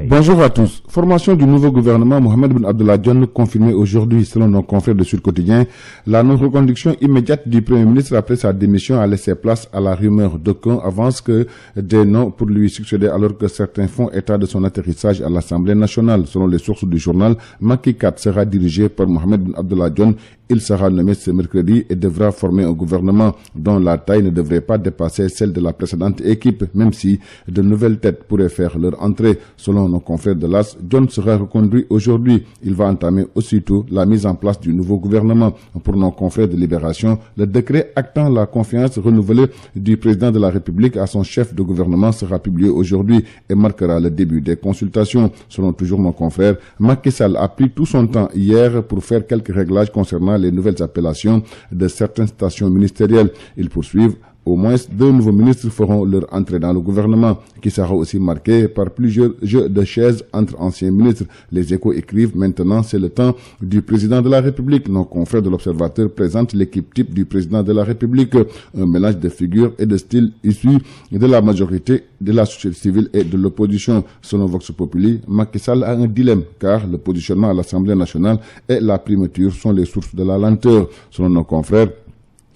Bonjour à tous. Formation du nouveau gouvernement, Mohamed Ben Abdallah Dionne confirmé aujourd'hui selon nos confrères de Sud Quotidien. La non-reconduction immédiate du Premier ministre après sa démission a laissé place à la rumeur. D'aucuns avancent que des noms pour lui succéder alors que certains font état de son atterrissage à l'Assemblée nationale. Selon les sources du journal, Macky 4 sera dirigé par Mohamed Ben Abdallah Dionne. Il sera nommé ce mercredi et devra former un gouvernement dont la taille ne devrait pas dépasser celle de la précédente équipe, même si de nouvelles têtes pourraient faire leur entrée. Selon nos confrères de l'AS, Dionne sera reconduit aujourd'hui. Il va entamer aussitôt la mise en place du nouveau gouvernement. Pour nos confrères de Libération, le décret actant la confiance renouvelée du président de la République à son chef de gouvernement sera publié aujourd'hui et marquera le début des consultations. Selon toujours nos confrères, Macky Sall a pris tout son temps hier pour faire quelques réglages concernant les nouvelles appellations de certaines stations ministérielles. Ils poursuivent. Au moins 2 nouveaux ministres feront leur entrée dans le gouvernement, qui sera aussi marqué par plusieurs jeux de chaises entre anciens ministres. Les Échos écrivent maintenant c'est le temps du président de la République. Nos confrères de l'Observateur présentent l'équipe type du président de la République, un mélange de figures et de styles issus de la majorité de la société civile et de l'opposition. Selon Vox Populi, Macky Sall a un dilemme, car le positionnement à l'Assemblée nationale et la primature sont les sources de la lenteur. Selon nos confrères,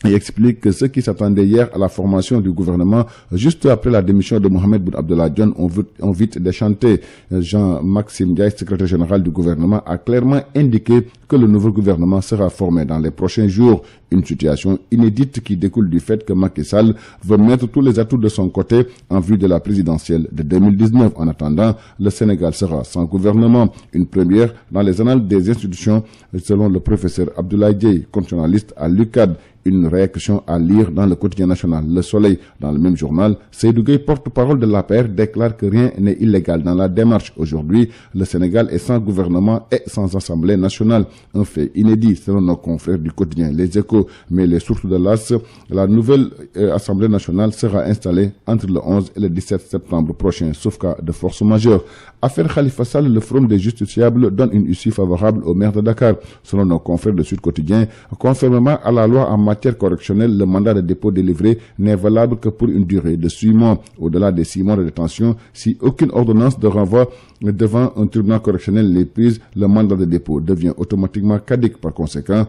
il explique que ceux qui s'attendaient hier à la formation du gouvernement, juste après la démission de Mohamed Ben Abdallah Dionne, ont vite déchanté. Jean-Maxime Ndiaye, secrétaire général du gouvernement, a clairement indiqué que le nouveau gouvernement sera formé dans les prochains jours. Une situation inédite qui découle du fait que Macky Sall veut mettre tous les atouts de son côté en vue de la présidentielle de 2019. En attendant, le Sénégal sera sans gouvernement. Une première dans les annales des institutions, selon le professeur Abdoulaye Dieye, constitutionnaliste à l'UCAD. Une réaction à lire dans le quotidien national Le Soleil. Dans le même journal, Seydou Gueye, porte-parole de l'APR, déclare que rien n'est illégal dans la démarche. Aujourd'hui, le Sénégal est sans gouvernement et sans assemblée nationale. Un fait inédit selon nos confrères du quotidien Les Échos. Mais les sources de l'AS, la nouvelle assemblée nationale sera installée entre le 11 et le 17 septembre prochain, sauf cas de force majeure. Affaire Khalifa Sall, le Forum des justiciables donne une issue favorable au maire de Dakar. Selon nos confrères de Sud Quotidien, conformément à la loi en matière correctionnelle, le mandat de dépôt délivré n'est valable que pour une durée de 6 mois. Au-delà des 6 mois de détention, si aucune ordonnance de renvoi devant un tribunal correctionnel n'est prise, le mandat de dépôt devient automatiquement caduc. Par conséquent,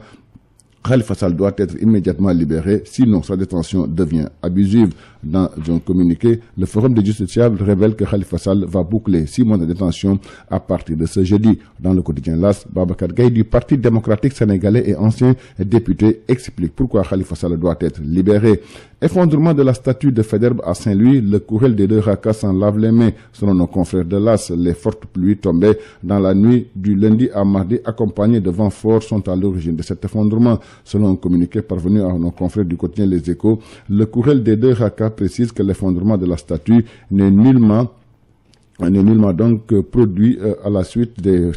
Khalifa Sall doit être immédiatement libéré, sinon sa détention devient abusive. Dans un communiqué, le Forum des justiciables révèle que Khalifa Sall va boucler 6 mois de détention à partir de ce jeudi. Dans le quotidien LAS, Babacar Gaye du Parti démocratique sénégalais et ancien député explique pourquoi Khalifa Sall doit être libéré. Effondrement de la statue de Faidherbe à Saint-Louis, le courriel des 2 Rakas s'en lave les mains. Selon nos confrères de l'AS, les fortes pluies tombées dans la nuit du lundi à mardi accompagnées de vents forts sont à l'origine de cet effondrement. Selon un communiqué parvenu à nos confrères du quotidien Les Échos, le courriel des 2 Rakas précise que l'effondrement de la statue n'est nullement donc produit à la suite des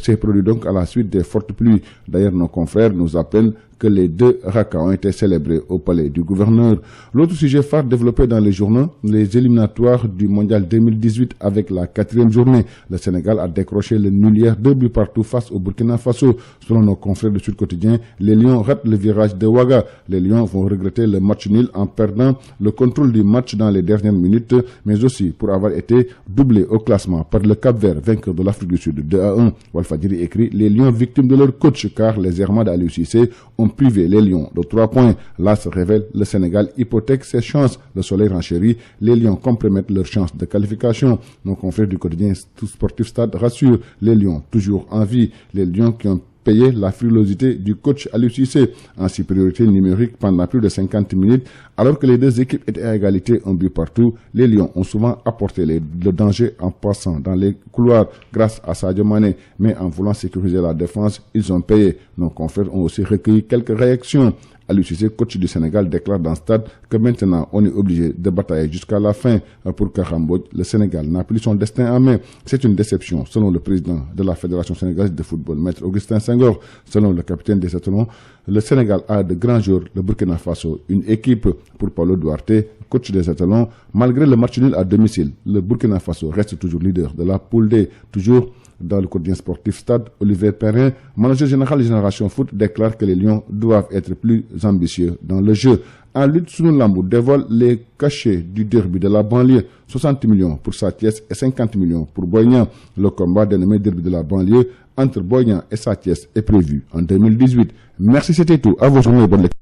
fortes pluies. D'ailleurs, nos confrères nous appellent que les 2 Rakas ont été célébrés au palais du gouverneur. L'autre sujet phare développé dans les journaux, les éliminatoires du mondial 2018 avec la 4e journée. Le Sénégal a décroché le nul hier, 2 buts partout face au Burkina Faso. Selon nos confrères de Sud Quotidien, les Lions ratent le virage de Ouaga. Les Lions vont regretter le match nul en perdant le contrôle du match dans les dernières minutes, mais aussi pour avoir été doublé au classement par le Cap-Vert, vainqueur de l'Afrique du Sud 2-1. Walfadjri écrit les Lions victimes de leur coach car les errements d'Aliou Cissé ont privé les Lions de 3 points. Là se révèle le Sénégal hypothèque ses chances. Le Soleil renchérit, les Lions compromettent leurs chances de qualification. Nos confrères du quotidien Sportif Stade rassurent les Lions toujours en vie. Les Lions qui ont payé la frilosité du coach Aliou Cissé en supériorité numérique pendant plus de 50 minutes, alors que les 2 équipes étaient à égalité, un but partout. Les Lions ont souvent apporté le danger en passant dans les couloirs grâce à Sadio Mané, mais en voulant sécuriser la défense, ils ont payé. Nos confrères ont aussi recueilli quelques réactions. Aliou Cissé, coach du Sénégal, déclare dans Stade que maintenant on est obligé de batailler jusqu'à la fin. Pour Karambodj, le Sénégal n'a plus son destin en main. C'est une déception, selon le président de la Fédération sénégalaise de football, Maître Augustin Senghor. Selon le capitaine des Athlons, le Sénégal a de grands joueurs, le Burkina Faso, une équipe. Pour Paulo Duarte, coach des Athlons, malgré le match nul à domicile, le Burkina Faso reste toujours leader de la poule D, toujours Dans le quotidien sportif Stade, Olivier Perrin, manager général de Génération Foot, déclare que les Lions doivent être plus ambitieux dans le jeu. En lutte, Sunu Lambu dévoile les cachets du derby de la banlieue. 60 millions pour Sa Thiès et 50 millions pour Boy Niang. Le combat dénommé derby de la banlieue entre Boy Niang et Sa Thiès est prévu en 2018. Merci, c'était tout. À vos journées et bonne lecture.